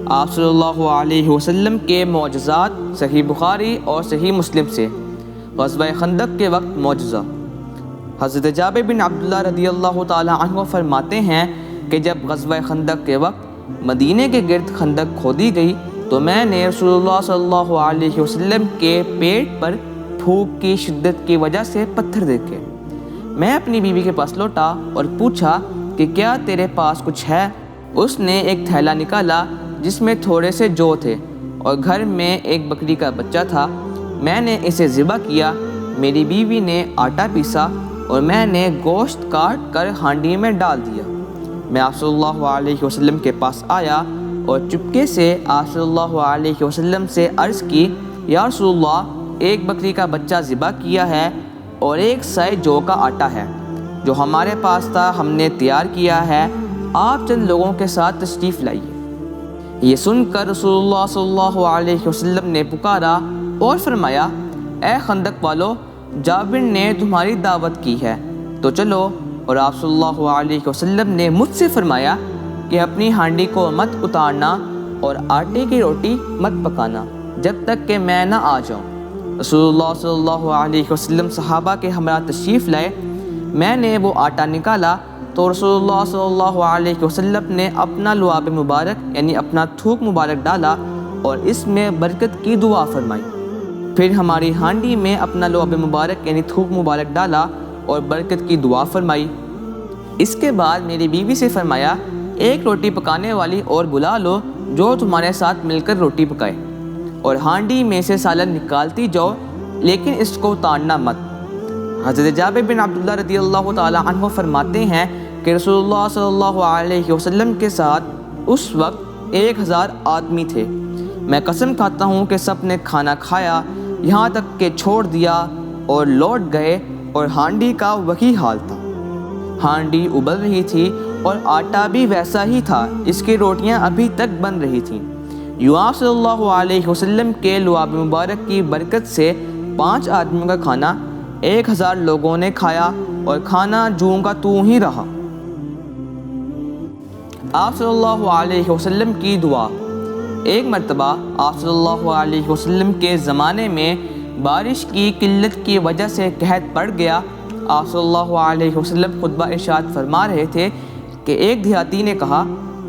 آپ صلی اللہ علیہ وسلم کے معجزات صحیح بخاری اور صحیح مسلم سے۔ غزوہ خندق کے وقت معجزہ۔ حضرت جابر بن عبداللہ رضی اللہ تعالی عنہ فرماتے ہیں کہ جب غزوہ خندق کے وقت مدینہ کے گرد خندق کھودی گئی تو میں نے رسول اللہ صلی اللہ علیہ وسلم کے پیٹ پر بھوک کی شدت کی وجہ سے پتھر دیکھے۔ میں اپنی بیوی کے پاس لوٹا اور پوچھا کہ کیا تیرے پاس کچھ ہے؟ اس نے ایک تھیلا نکالا جس میں تھوڑے سے جو تھے اور گھر میں ایک بکری کا بچہ تھا۔ میں نے اسے ذبح کیا، میری بیوی نے آٹا پیسا اور میں نے گوشت کاٹ کر ہانڈی میں ڈال دیا۔ میں آپ صلی اللہ علیہ وسلم کے پاس آیا اور چپکے سے آپ صلی اللہ علیہ وسلم سے عرض کی، یا رسول اللہ، ایک بکری کا بچہ ذبح کیا ہے اور ایک سائے جو کا آٹا ہے جو ہمارے پاس تھا ہم نے تیار کیا ہے، آپ چند لوگوں کے ساتھ تشریف لائیے۔ یہ سن کر رسول اللہ صلی اللہ علیہ وسلم نے پکارا اور فرمایا، اے خندق والو، جابر نے تمہاری دعوت کی ہے تو چلو۔ اور آپ صلی اللہ علیہ وسلم نے مجھ سے فرمایا کہ اپنی ہانڈی کو مت اتارنا اور آٹے کی روٹی مت پکانا جب تک کہ میں نہ آ جاؤں۔ رسول اللہ صلی اللہ علیہ وسلم صحابہ کے ہمراہ تشریف لائے۔ میں نے وہ آٹا نکالا تو رسول اللہ صلی اللہ علیہ وسلم نے اپنا لعاب مبارک یعنی اپنا تھوک مبارک ڈالا اور اس میں برکت کی دعا فرمائی۔ پھر ہماری ہانڈی میں اپنا لعاب مبارک یعنی تھوک مبارک ڈالا اور برکت کی دعا فرمائی۔ اس کے بعد میری بیوی سے فرمایا، ایک روٹی پکانے والی اور بلا لو جو تمہارے ساتھ مل کر روٹی پکائے، اور ہانڈی میں سے سالن نکالتی جاؤ لیکن اس کو اتارنا مت۔ حضرت جابر بن عبداللہ رضی اللہ تعالی عنہ فرماتے ہیں کہ رسول اللہ صلی اللہ علیہ وسلم کے ساتھ اس وقت 1000 آدمی تھے۔ میں قسم کھاتا ہوں کہ سب نے کھانا کھایا یہاں تک کہ چھوڑ دیا اور لوٹ گئے، اور ہانڈی کا وہی حال تھا۔ ہانڈی ابل رہی تھی اور آٹا بھی ویسا ہی تھا، اس کی روٹیاں ابھی تک بن رہی تھیں۔ یوں آپ صلی اللہ علیہ وسلم کے لعاب مبارک کی برکت سے 5 آدمیوں کا کھانا 1000 لوگوں نے کھایا اور کھانا جوں کا توں ہی رہا۔ آپ صلی اللہ علیہ وسلم کی دعا۔ ایک مرتبہ آپ صلی اللہ علیہ وسلم کے زمانے میں بارش کی قلت کی وجہ سے قحط پڑ گیا۔ آپ صلی اللہ علیہ وسلم خطبہ ارشاد فرما رہے تھے کہ ایک دیہاتی نے کہا،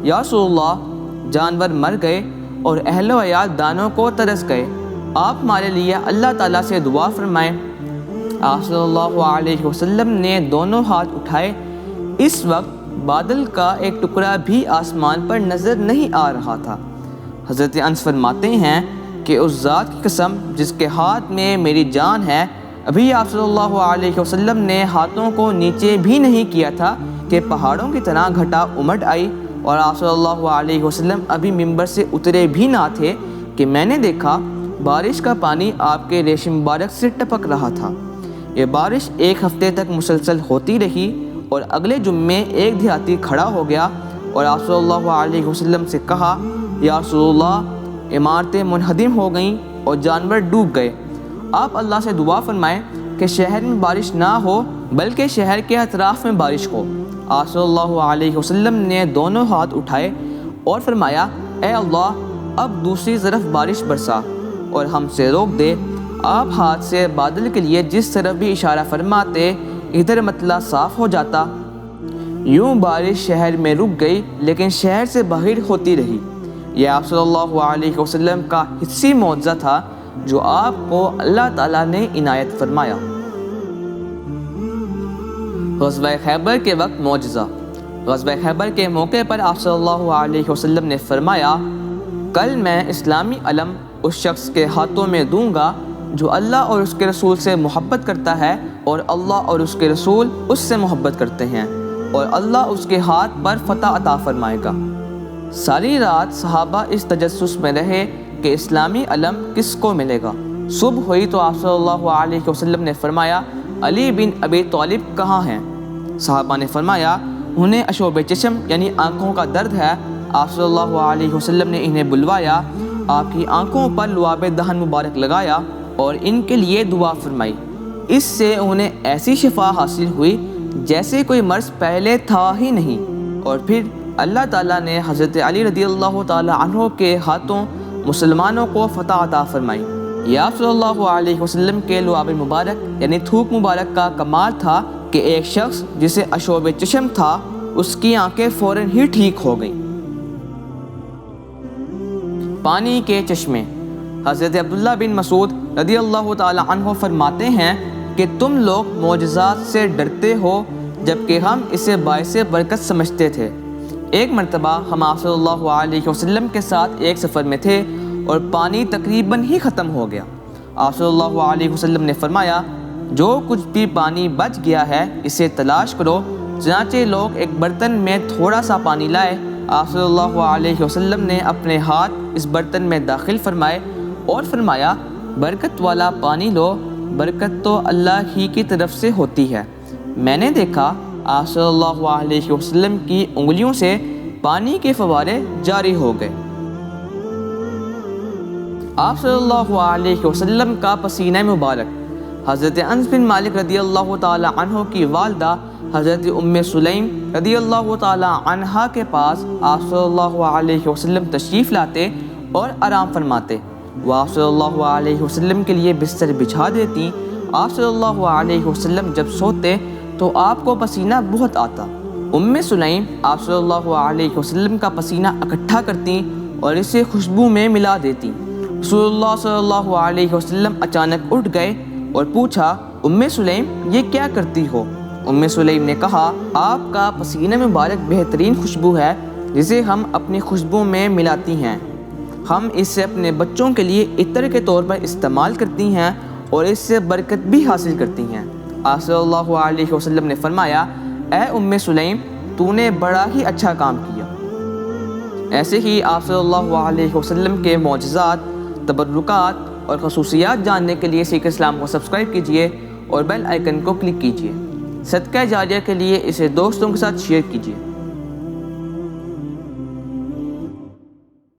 یا رسول اللہ، جانور مر گئے اور اہل و عیال دانوں کو ترس گئے، آپ ہمارے لیے اللہ تعالیٰ سے دعا فرمائیں۔ آپ صلی اللہ علیہ وسلم نے دونوں ہاتھ اٹھائے۔ اس وقت بادل کا ایک ٹکڑا بھی آسمان پر نظر نہیں آ رہا تھا۔ حضرت انس فرماتے ہیں کہ اس ذات کی قسم جس کے ہاتھ میں میری جان ہے، ابھی آپ صلی اللہ علیہ وسلم نے ہاتھوں کو نیچے بھی نہیں کیا تھا کہ پہاڑوں کی طرح گھٹا امٹ آئی، اور آپ صلی اللہ علیہ وسلم ابھی ممبر سے اترے بھی نہ تھے کہ میں نے دیکھا بارش کا پانی آپ کے ریشم مبارک سے ٹپک رہا تھا۔ یہ بارش 1 ہفتے تک مسلسل ہوتی رہی، اور اگلے جمعے ایک دیہاتی کھڑا ہو گیا اور آپ صلی اللہ علیہ وسلم سے کہا، یا رسول اللہ، عمارتیں منہدم ہو گئیں اور جانور ڈوب گئے، آپ اللہ سے دعا فرمائیں کہ شہر میں بارش نہ ہو بلکہ شہر کے اطراف میں بارش ہو۔ آپ صلی اللہ علیہ وسلم نے دونوں ہاتھ اٹھائے اور فرمایا، اے اللہ، اب دوسری طرف بارش برسا اور ہم سے روک دے۔ آپ ہاتھ سے بادل کے لیے جس طرف بھی اشارہ فرماتے ادھر مطلع صاف ہو جاتا۔ یوں بارش شہر میں رک گئی لیکن شہر سے باہر ہوتی رہی۔ یہ آپ صلی اللہ علیہ وسلم کا حصی معجزہ تھا جو آپ کو اللہ تعالیٰ نے عنایت فرمایا۔ غزوہ خیبر کے وقت معجزہ۔ غزوہ خیبر کے موقع پر آپ صلی اللہ علیہ وسلم نے فرمایا، کل میں اسلامی علم اس شخص کے ہاتھوں میں دوں گا جو اللہ اور اس کے رسول سے محبت کرتا ہے، اور اللہ اور اس کے رسول اس سے محبت کرتے ہیں، اور اللہ اس کے ہاتھ پر فتح عطا فرمائے گا۔ ساری رات صحابہ اس تجسس میں رہے کہ اسلامی علم کس کو ملے گا۔ صبح ہوئی تو آپ صلی اللہ علیہ وسلم نے فرمایا، علی بن ابی طالب کہاں ہیں؟ صحابہ نے فرمایا، انہیں عشوب چشم یعنی آنکھوں کا درد ہے۔ آپ صلی اللہ علیہ وسلم نے انہیں بلوایا، آپ کی آنکھوں پر لعاب دہن مبارک لگایا اور ان کے لیے دعا فرمائی۔ اس سے انہیں ایسی شفا حاصل ہوئی جیسے کوئی مرض پہلے تھا ہی نہیں، اور پھر اللہ تعالیٰ نے حضرت علی رضی اللہ تعالیٰ عنہ کے ہاتھوں مسلمانوں کو فتح عطا فرمائی۔ یہ آپ صلی اللہ علیہ وسلم کے لعاب مبارک یعنی تھوک مبارک کا کمال تھا کہ ایک شخص جسے عشوب چشم تھا اس کی آنکھیں فوراً ہی ٹھیک ہو گئیں۔ پانی کے چشمے۔ حضرت عبداللہ بن مسعود رضی اللہ تعالی عنہ فرماتے ہیں کہ تم لوگ معجزات سے ڈرتے ہو جبکہ ہم اسے باعث برکت سمجھتے تھے۔ ایک مرتبہ ہم آپ صلی اللہ علیہ وسلم کے ساتھ ایک سفر میں تھے اور پانی تقریباً ہی ختم ہو گیا۔ آپ صلی اللہ علیہ وسلم نے فرمایا جو کچھ بھی پانی بچ گیا ہے اسے تلاش کرو۔ چنانچہ لوگ ایک برتن میں تھوڑا سا پانی لائے۔ آپ صلی اللہ علیہ وسلم نے اپنے ہاتھ اس برتن میں داخل فرمائے اور فرمایا برکت والا پانی لو، برکت تو اللہ ہی کی طرف سے ہوتی ہے۔ میں نے دیکھا آپ صلی اللہ علیہ وسلم کی انگلیوں سے پانی کے فوارے جاری ہو گئے۔ آپ صلی اللہ علیہ وسلم کا پسینہ مبارک۔ حضرت انس بن مالک رضی اللہ تعالی عنہ کی والدہ حضرت سلیم رضی اللہ تعالی عنہا کے پاس آپ صلی اللہ علیہ وسلم تشریف لاتے اور آرام فرماتے۔ وہ آپ صلی اللہ علیہ وسلم کے لیے بستر بچھا دیتی۔ آپ صلی اللہ علیہ وسلم جب سوتے تو آپ کو پسینہ بہت آتا۔ سلیم آپ صلی اللہ علیہ وسلم کا پسینہ اکٹھا کرتی اور اسے خوشبو میں ملا دیتی۔ رسول اللہ صلی اللہ علیہ وسلم اچانک اٹھ گئے اور پوچھا سلیم یہ کیا کرتی ہو؟ سلیم نے کہا آپ کا پسینہ مبارک بہترین خوشبو ہے جسے ہم اپنی خوشبو میں ملاتی ہیں۔ ہم اسے اپنے بچوں کے لیے عطر کے طور پر استعمال کرتی ہیں اور اس سے برکت بھی حاصل کرتی ہیں۔ آپ صلی اللہ علیہ وسلم نے فرمایا اے سلیم تو نے بڑا ہی اچھا کام کیا۔ ایسے ہی آپ صلی اللہ علیہ وسلم کے معجزات، تبرکات اور خصوصیات جاننے کے لیے سیکھ اسلام کو سبسکرائب کیجیے اور بیل آئیکن کو کلک کیجیے۔ صدقہ جاریہ کے لیے اسے دوستوں کے ساتھ شیئر کیجیے۔